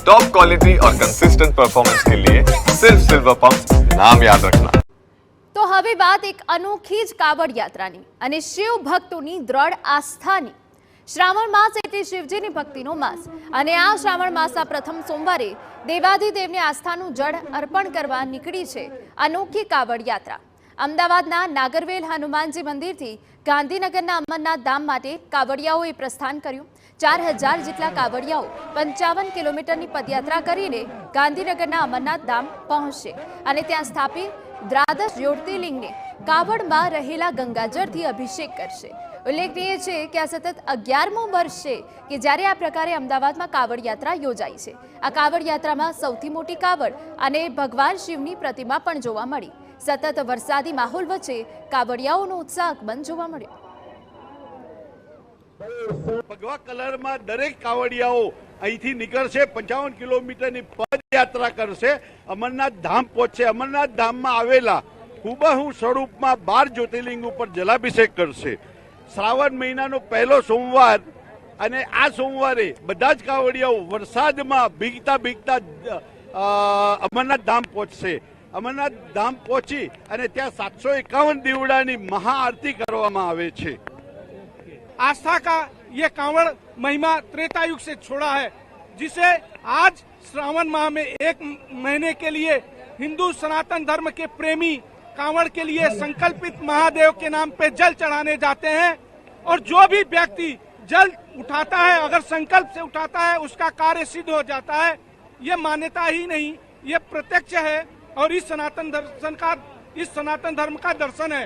Top quality और consistent performance के लिए सिर्फ सिल्वर पंप नाम याद रखना। તો હવે વાત એક અનોખી જ કાવડ યાત્રાની અને શિવ ભક્તોની દ્રઢ આસ્થાની। શ્રાવણ માસ એટલે શિવજીની ભક્તિનો માસ અને આ શ્રાવણ માસના પ્રથમ સોમવારે દેવાધિદેવની આસ્થાનું જળ અર્પણ કરવા નીકળી છે અનોખી કાવડ યાત્રા। અમદાવાદના નાગરવેલ હનુમાનજી મંદિરથી ગાંધીનગરના અમરનાથ ધામ માટે કાવડિયાઓએ પ્રસ્થાન કર્યું। 4000 જેટલા કાવડિયાઓ 55 કિલોમીટરની પદયાત્રા કરીને ગાંધીનગરના અમરનાથ ધામ પહોંચશે અને ત્યાં સ્થાપિત દ્વાદશ જ્યોતિર્લિંગને કાવડમાં રહેલા ગંગાજળથી અભિષેક કરશે। ઉલ્લેખનીય છે કે આ સતત 11મો વર્ષ છે કે જ્યારે આ પ્રકારે અમદાવાદમાં કાવડ યાત્રા યોજાઈ છે। આ કાવડ યાત્રામાં સૌથી મોટી કાવડ અને ભગવાન શિવની પ્રતિમા પણ જોવા મળી। સતત વરસાદી માહોલ વચ્ચે કાવડિયાઓનો ઉત્સાહ બંધ જોવા મળ્યો। ભગવા કલરમાં દરેક કાવડિયાઓ અહીંથી નીકળશે, 55 કિલોમીટરની પદયાત્રા કરશે, અમરનાથ ધામ પહોંચશે। અમરનાથ ધામમાં આવેલા હુબહુ સ્વરૂપમાં 12 જ્યોતિર્લિંગ ઉપર જલાભિષેક કરશે। શ્રાવણ મહિનાનો પહેલો સોમવાર અને આ સોમવારે બધા જ કાવડિયાઓ વરસાદમાં ભીગતા ભીગતા અમરનાથ ધામ પહોંચશે। અમરનાથ ધામ પહોંચી અને ત્યાં 751 દીવડાની મહાઆરતી કરવામાં આવે છે। आस्था का ये कांवड़ महिमा त्रेता युग से छोड़ा है, जिसे आज श्रावण माह में 1 महीने के लिए हिंदू सनातन धर्म के प्रेमी कांवड़ के लिए संकल्पित महादेव के नाम पे जल चढ़ाने जाते हैं। और जो भी व्यक्ति जल उठाता है, अगर संकल्प से उठाता है, उसका कार्य सिद्ध हो जाता है। ये मान्यता ही नहीं, ये प्रत्यक्ष है और इस सनातन धर्म का दर्शन है।